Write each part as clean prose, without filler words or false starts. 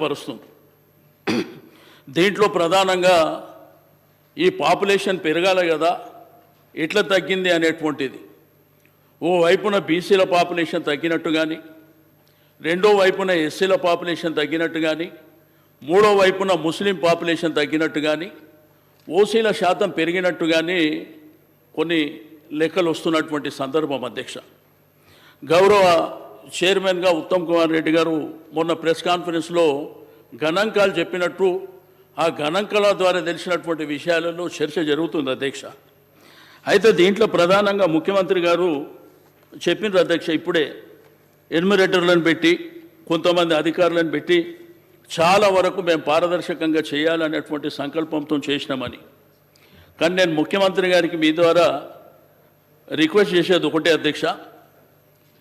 పరుస్తుంది. దీంట్లో ప్రధానంగా ఈ పాపులేషన్ పెరగాలి కదా, ఎట్లా తగ్గింది అనేటువంటిది. ఓ వైపున బీసీల పాపులేషన్ తగ్గినట్టు కానీ, రెండో వైపున ఎస్సీల పాపులేషన్ తగ్గినట్టు కానీ, మూడో వైపున ముస్లిం పాపులేషన్ తగ్గినట్టు కానీ, ఓసీల శాతం పెరిగినట్టు కానీ కొన్ని లెక్కలు వస్తున్నటువంటి సందర్భం. అధ్యక్ష, గౌరవ చైర్మన్గా ఉత్తమ్ కుమార్ రెడ్డి గారు మొన్న ప్రెస్ కాన్ఫరెన్స్లో గణాంకాలు చెప్పినట్టు ఆ గణాంకాల ద్వారా తెలిసినటువంటి విషయాలలో చర్చ జరుగుతుంది. అధ్యక్ష, అయితే దీంట్లో ప్రధానంగా ముఖ్యమంత్రి గారు చెప్పినారు. అధ్యక్ష, ఇప్పుడే ఎన్యూమరేటర్లను పెట్టి కొంతమంది అధికారులను పెట్టి చాలా వరకు మేము పారదర్శకంగా చేయాలనేటువంటి సంకల్పంతో చేసినామని. కానీ నేను ముఖ్యమంత్రి గారికి మీ ద్వారా రిక్వెస్ట్ చేసేది ఒకటే అధ్యక్ష,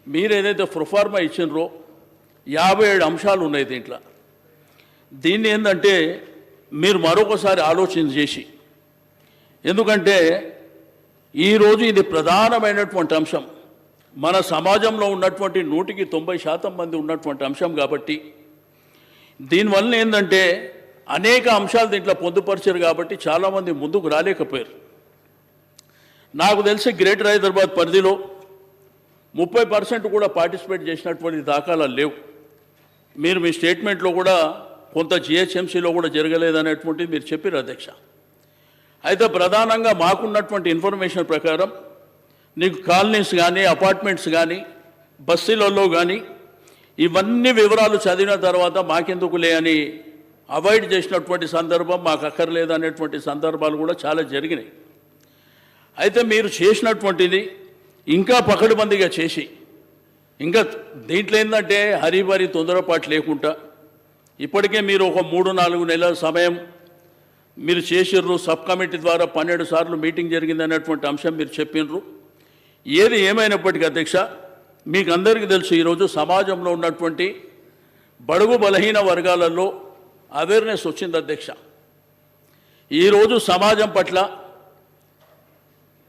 మీరు ఏదైతే ప్రొఫార్మా ఇచ్చినరో 57 అంశాలు ఉన్నాయి దీంట్లో. దీన్ని ఏంటంటే మీరు మరొకసారి ఆలోచన చేసి, ఎందుకంటే ఈరోజు ఇది ప్రధానమైనటువంటి అంశం, మన సమాజంలో ఉన్నటువంటి 100% మంది ఉన్నటువంటి అంశం కాబట్టి దీనివల్ల ఏంటంటే అనేక అంశాలు దీంట్లో పొందుపరిచారు కాబట్టి చాలామంది ముందుకు రాలేకపోయారు. నాకు తెలిసి గ్రేటర్ హైదరాబాద్ పరిధిలో 30% కూడా పార్టిసిపేట్ చేసినటువంటి దాఖలాలు లేవు. మీరు మీ స్టేట్మెంట్లో కూడా కొంత జిహెచ్ఎంసీలో కూడా జరగలేదనేటువంటిది మీరు చెప్పారు అధ్యక్ష. అయితే ప్రధానంగా మాకున్నటువంటి ఇన్ఫర్మేషన్ ప్రకారం నీకు కాలనీస్ కానీ, అపార్ట్మెంట్స్ కానీ, బస్తీలలో కానీ ఇవన్నీ వివరాలు చదివిన తర్వాత మాకెందుకులే అని అవాయిడ్ చేసినటువంటి సందర్భం, మాకు అక్కర్లేదు అనేటువంటి సందర్భాలు కూడా చాలా జరిగినాయి. అయితే మీరు చేసినటువంటిది ఇంకా పకడ్బందీగా చేసి, ఇంకా దీంట్లో ఏంటంటే హరిబరి తొందరపాటు లేకుండా ఇప్పటికే మీరు ఒక 3-4 నెలల సమయం మీరు చేసిర్రు. సబ్ కమిటీ ద్వారా 12 సార్లు మీటింగ్ జరిగింది అనేటువంటి అంశం మీరు చెప్పినరు. ఏది ఏమైనప్పటికీ అధ్యక్ష, మీకు అందరికీ తెలుసు ఈరోజు సమాజంలో ఉన్నటువంటి బడుగు బలహీన వర్గాలలో అవేర్నెస్ వచ్చింది అధ్యక్ష. ఈరోజు సమాజం పట్ల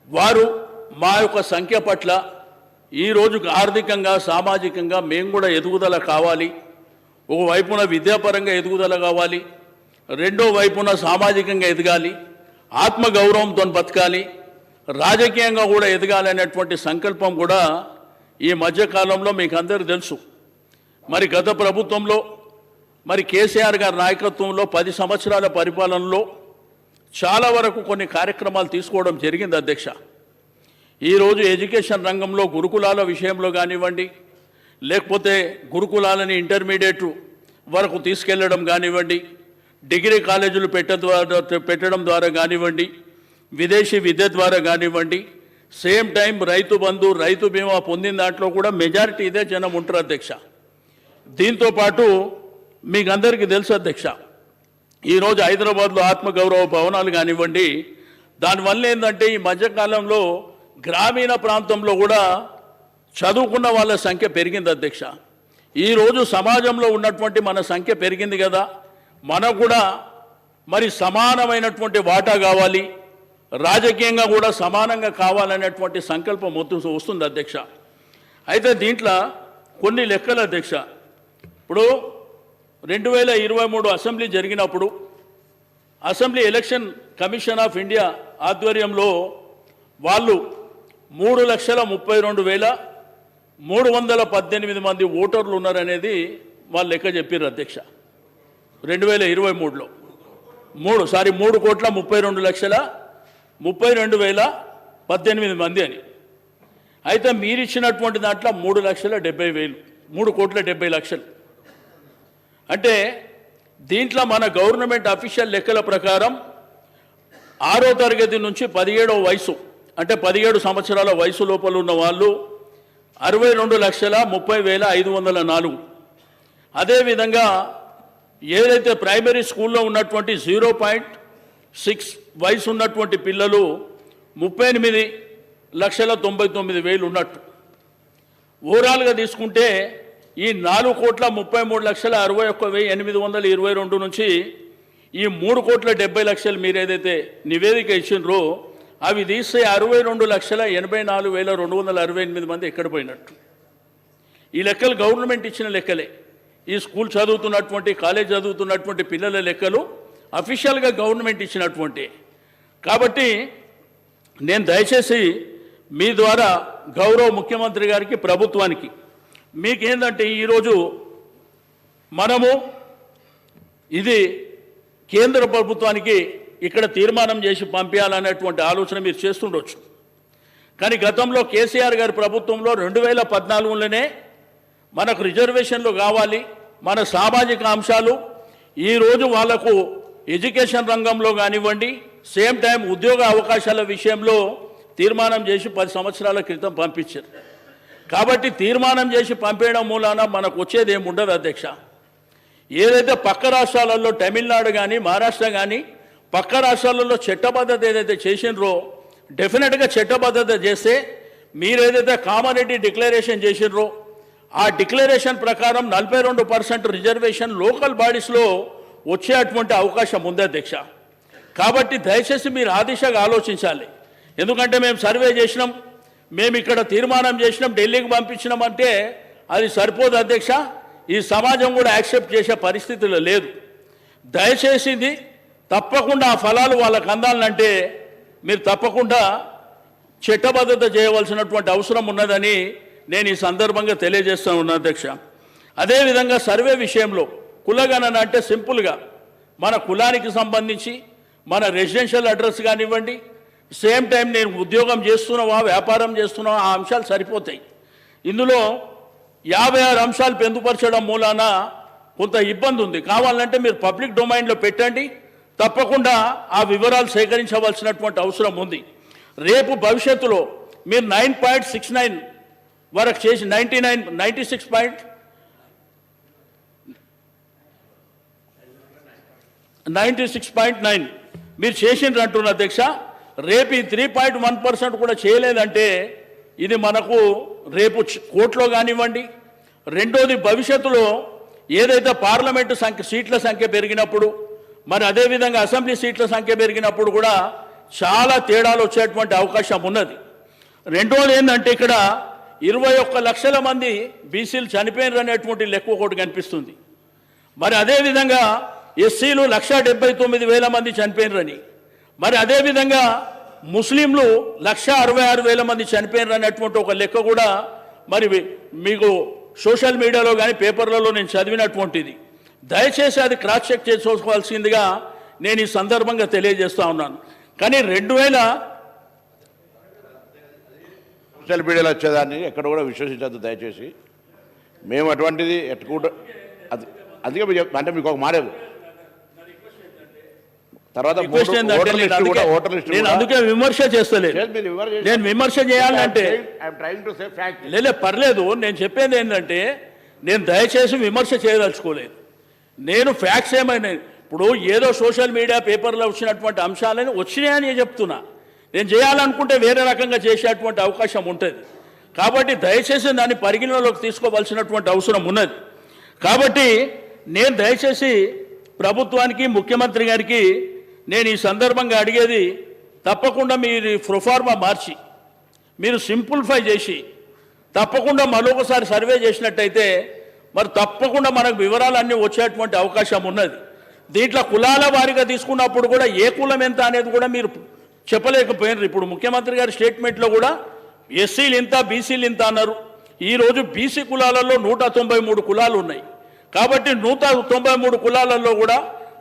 వారు మా యొక్క సంఖ్య పట్ల ఈరోజు ఆర్థికంగా, సామాజికంగా మేము కూడా ఎదుగుదల కావాలి. ఒకవైపున విద్యాపరంగా ఎదుగుదల కావాలి, రెండో వైపున సామాజికంగా ఎదగాలి, ఆత్మగౌరవంతో బతకాలి, రాజకీయంగా కూడా ఎదగాలి అనేటువంటి సంకల్పం కూడా ఈ మధ్యకాలంలో మీకు అందరికీ తెలుసు. మరి గత ప్రభుత్వంలో మరి కేసీఆర్ గారి నాయకత్వంలో 10 సంవత్సరాల పరిపాలనలో చాలా వరకు కొన్ని కార్యక్రమాలు తీసుకోవడం జరిగింది అధ్యక్ష. ఈరోజు ఎడ్యుకేషన్ రంగంలో గురుకులాల విషయంలో కానివ్వండి, లేకపోతే గురుకులాలని ఇంటర్మీడియట్ వరకు తీసుకెళ్లడం కానివ్వండి, డిగ్రీ కాలేజీలు పెట్టడం ద్వారా కానివ్వండి, విదేశీ విద్య ద్వారా కానివ్వండి, సేమ్ టైం రైతు బంధు, రైతు బీమా పొందిన దాంట్లో కూడా మెజారిటీ ఇదే జనం ఉంటారు అధ్యక్ష. దీంతోపాటు మీకు అందరికీ తెలుసు అధ్యక్ష, ఈరోజు హైదరాబాద్లో ఆత్మగౌరవ భవనాలు కానివ్వండి, దానివల్ల ఏంటంటే ఈ మధ్యకాలంలో గ్రామీణ ప్రాంతంలో కూడా చదువుకున్న వాళ్ళ సంఖ్య పెరిగింది అధ్యక్ష. ఈరోజు సమాజంలో ఉన్నటువంటి మన సంఖ్య పెరిగింది కదా, మనకు కూడా మరి సమానమైనటువంటి వాటా కావాలి, రాజకీయంగా కూడా సమానంగా కావాలనేటువంటి సంకల్పం వస్తుంది అధ్యక్ష. అయితే దీంట్లో కొన్ని లెక్కలు అధ్యక్ష. ఇప్పుడు 2023 అసెంబ్లీ జరిగినప్పుడు assembly election commission of India ఆధ్వర్యంలో వాళ్ళు 3,32,318 మంది ఓటర్లు ఉన్నారనేది వాళ్ళు లెక్క చెప్పారు అధ్యక్ష. 2023లో 3,32,32,18 మంది అని. అయితే మీరు ఇచ్చినటువంటి దాంట్లో 3,70,000, 3,70,00,000. అంటే దీంట్లో మన గవర్నమెంట్ అఫీషియల్ లెక్కల ప్రకారం 6వ తరగతి నుంచి 17వ వయసు, అంటే 17 సంవత్సరాల వయసు లోపల ఉన్న వాళ్ళు 62,30,504. అదేవిధంగా ఏదైతే ప్రైమరీ స్కూల్లో ఉన్నటువంటి 0.6 వయసు ఉన్నటువంటి పిల్లలు 38,99,000 ఉన్నట్టు. ఓవరాల్గా తీసుకుంటే ఈ 4,33,61,822 నుంచి ఈ 3,70,00,000 మీరు ఏదైతే నివేదిక ఇచ్చినరో అవి తీస్తే 62,84,268 మంది ఎక్కడ పోయినట్టు. ఈ లెక్కలు గవర్నమెంట్ ఇచ్చిన లెక్కలే. ఈ స్కూల్ చదువుతున్నటువంటి కాలేజ్ చదువుతున్నటువంటి పిల్లల లెక్కలు అఫీషియల్గా గవర్నమెంట్ ఇచ్చినటువంటి. కాబట్టి నేను దయచేసి మీ ద్వారా గౌరవ ముఖ్యమంత్రి గారికి, ప్రభుత్వానికి మీకేందంటే ఈరోజు మనము ఇది కేంద్ర ప్రభుత్వానికి ఇక్కడ తీర్మానం చేసి పంపించాలనేటువంటి ఆలోచన మీరు చేస్తుండొచ్చు. కానీ గతంలో కేసీఆర్ గారి ప్రభుత్వంలో 2014లోనే మనకు రిజర్వేషన్లు కావాలి, మన సామాజిక అంశాలు ఈరోజు వాళ్లకు ఎడ్యుకేషన్ రంగంలో కానివ్వండి, సేమ్ టైం ఉద్యోగ అవకాశాల విషయంలో తీర్మానం చేసి 10 సంవత్సరాల క్రితం పంపించారు. కాబట్టి తీర్మానం చేసి పంపేయడం మూలాన మనకు వచ్చేది ఏమి ఉండదు అధ్యక్ష. ఏదైతే పక్క రాష్ట్రాలలో తమిళనాడు కానీ మహారాష్ట్ర కానీ పక్క రాష్ట్రాలలో చట్టబద్ధత ఏదైతే చేసినరో డెఫినెట్గా చట్టబద్ధత చేస్తే మీరు ఏదైతే కామనిటీ డిక్లరేషన్ చేసినరో ఆ డిక్లరేషన్ ప్రకారం 42% రిజర్వేషన్ లోకల్ బాడీస్లో వచ్చేటువంటి అవకాశం ఉంది అధ్యక్ష. కాబట్టి దయచేసి మీరు ఆ దిశగా ఆలోచించాలి. ఎందుకంటే మేము సర్వే చేసినాం, మేము ఇక్కడ తీర్మానం చేసినాం, ఢిల్లీకి పంపించినాం అంటే అది సరిపోదు అధ్యక్ష. ఈ సమాజం కూడా యాక్సెప్ట్ చేసే పరిస్థితుల్లో లేదు. దయచేసి తప్పకుండా ఆ ఫలాలు వాళ్ళకు అందాలంటే మీరు తప్పకుండా చట్టబద్ధత చేయవలసినటువంటి అవసరం ఉన్నదని నేను ఈ సందర్భంగా తెలియజేస్తూ ఉన్నాను అధ్యక్ష. అదేవిధంగా సర్వే విషయంలో కులగణన అంటే సింపుల్గా మన కులానికి సంబంధించి మన రెసిడెన్షియల్ అడ్రస్ కానివ్వండి, సేమ్ టైం నేను ఉద్యోగం చేస్తున్నావా వ్యాపారం చేస్తున్నావా ఆ అంశాలు సరిపోతాయి. ఇందులో 56 అంశాలు పొందుపరచడం మూలాన కొంత ఇబ్బంది ఉంది. కావాలంటే మీరు పబ్లిక్ డొమైన్లో పెట్టండి, తప్పకుండా ఆ వివరాలు సేకరించవలసినటువంటి అవసరం ఉంది. రేపు భవిష్యత్తులో మీరు 9.69 వరకు చేసి 96.9 మీరు చేసిండ్రు అంటున్న అధ్యక్ష. రేపు ఈ 3.1% కూడా చేయలేదంటే ఇది మనకు రేపు కోర్టులో కానివ్వండి. రెండోది భవిష్యత్తులో ఏదైతే పార్లమెంటు సీట్ల సంఖ్య పెరిగినప్పుడు మరి అదేవిధంగా అసెంబ్లీ సీట్ల సంఖ్య పెరిగినప్పుడు కూడా చాలా తేడాలు వచ్చేటువంటి అవకాశం ఉన్నది. రెండోది ఏంటంటే ఇక్కడ 21 లక్షల మంది బీసీలు చనిపోయినారు అనేటువంటి లెక్క ఒకటి కనిపిస్తుంది. మరి అదేవిధంగా ఎస్సీలు 1,79,000 మంది చనిపోయినారని, మరి అదేవిధంగా ముస్లింలు 1,66,000 మంది చనిపోయినారు అనేటువంటి ఒక లెక్క కూడా మరి మీకు సోషల్ మీడియాలో కానీ పేపర్లలో నేను చదివినటువంటిది. దయచేసి అది క్రాస్ చెక్ చేసుకోవాల్సిందిగా నేను ఈ సందర్భంగా తెలియజేస్తూ ఉన్నాను. కానీ 2000 సోషల్ మీడియాలో వచ్చేదాన్ని ఎక్కడ కూడా విశ్వసించద్దు దయచేసి. మేము అటువంటిది ఎట్టుకుంటూ అందుకే అంటే మీకు ఒక మారేది తర్వాత అందుకే విమర్శ చేస్తలేదు. నేను విమర్శ చేయాలంటే లేదా పర్లేదు. నేను చెప్పేది ఏంటంటే నేను దయచేసి విమర్శ చేయదలుచుకోలేదు. నేను ఫ్యాక్ట్స్ ఏమైనా ఇప్పుడు ఏదో సోషల్ మీడియా పేపర్లో వచ్చినటువంటి అంశాలని వచ్చినాయని చెప్తున్నా. నేను చేయాలనుకుంటే వేరే రకంగా చేసేటువంటి అవకాశం ఉంటుంది. కాబట్టి దయచేసి దాన్ని పరిగణలోకి తీసుకోవాల్సినటువంటి అవసరం ఉన్నది. కాబట్టి నేను దయచేసి ప్రభుత్వానికి ముఖ్యమంత్రి గారికి నేను ఈ సందర్భంగా అడిగేది తప్పకుండా మీరు ప్రొఫార్మా మార్చి మీరు సింప్లిఫై చేసి తప్పకుండా మరొకసారి సర్వే చేసినట్టయితే మరి తప్పకుండా మనకు వివరాలన్నీ వచ్చేటువంటి అవకాశం ఉన్నది. దీంట్లో కులాల వారీగా తీసుకున్నప్పుడు కూడా ఏ కులం ఎంత అనేది కూడా మీరు చెప్పలేకపోయినారు. ఇప్పుడు ముఖ్యమంత్రి గారి స్టేట్మెంట్లో కూడా ఎస్సీలు ఇంత బీసీలు ఇంత అన్నారు. ఈరోజు బీసీ కులాలలో 193 కులాలు ఉన్నాయి. కాబట్టి 193 కులాలలో కూడా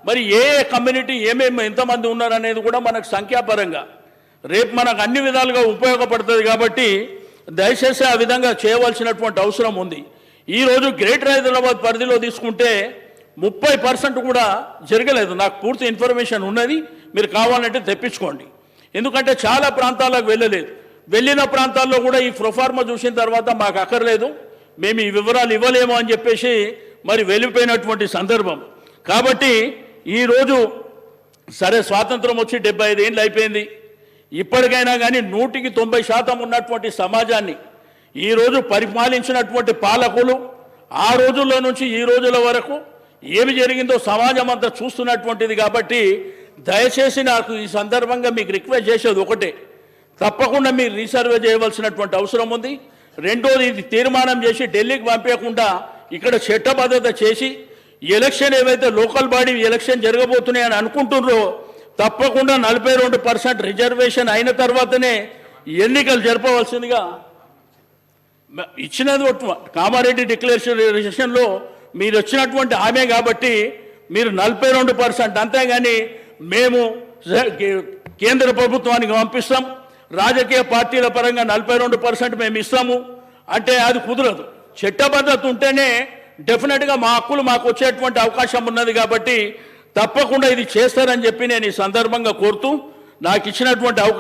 మరి ఏ కమ్యూనిటీ ఏమేమి ఎంతమంది ఉన్నారనేది కూడా మనకు సంఖ్యాపరంగా రేపు మనకు అన్ని విధాలుగా ఉపయోగపడుతుంది. కాబట్టి దయచేసి ఆ విధంగా చేయవలసినటువంటి అవసరం ఉంది. ఈరోజు గ్రేటర్ హైదరాబాద్ పరిధిలో తీసుకుంటే 30% కూడా జరగలేదు. నాకు పూర్తి ఇన్ఫర్మేషన్ ఉన్నది, మీరు కావాలంటే తెప్పించుకోండి. ఎందుకంటే చాలా ప్రాంతాలకు వెళ్ళలేదు. వెళ్ళిన ప్రాంతాల్లో కూడా ఈ ప్రొఫార్మా చూసిన తర్వాత మాకు అక్కర్లేదు, మేము ఈ వివరాలు ఇవ్వలేము అని చెప్పేసి మరి వెళ్ళిపోయినటువంటి సందర్భం. కాబట్టి ఈరోజు సరే స్వాతంత్రం వచ్చి 75 ఏళ్ళు అయిపోయింది. ఇప్పటికైనా కానీ 100% ఉన్నటువంటి సమాజాన్ని ఈరోజు పరిపాలించినటువంటి పాలకులు ఆ రోజుల్లో నుంచి ఈ రోజుల వరకు ఏమి జరిగిందో సమాజం అంతా చూస్తున్నటువంటిది. కాబట్టి దయచేసి నాకు ఈ సందర్భంగా మీకు రిక్వెస్ట్ చేసేది ఒకటే, తప్పకుండా మీరు రీసర్వే చేయవలసినటువంటి అవసరం ఉంది. రెండోది ఇది తీర్మానం చేసి ఢిల్లీకి పంపించకుండా ఇక్కడ చట్టబద్ధత చేసి ఎలక్షన్ ఏవైతే లోకల్ బాడీ ఎలక్షన్ జరగబోతున్నాయని అనుకుంటున్నారో తప్పకుండా 42% రిజర్వేషన్ అయిన తర్వాతనే ఎన్నికలు జరపవలసిందిగా ఇచ్చినది కామారెడ్డి డిక్లరేషన్లో మీరు వచ్చినటువంటి హామీ కాబట్టి మీరు 42%, అంతేగాని మేము కేంద్ర ప్రభుత్వానికి పంపిస్తాం, రాజకీయ పార్టీల పరంగా 42% మేము ఇస్తాము అంటే అది కుదరదు. చట్టబద్ధత ఉంటేనే డెఫినెట్గా మా హక్కులు మాకు వచ్చేటువంటి అవకాశం ఉన్నది. కాబట్టి తప్పకుండా ఇది చేస్తారని చెప్పి నేను ఈ సందర్భంగా కోరుతూ నాకు ఇచ్చినటువంటి అవకాశం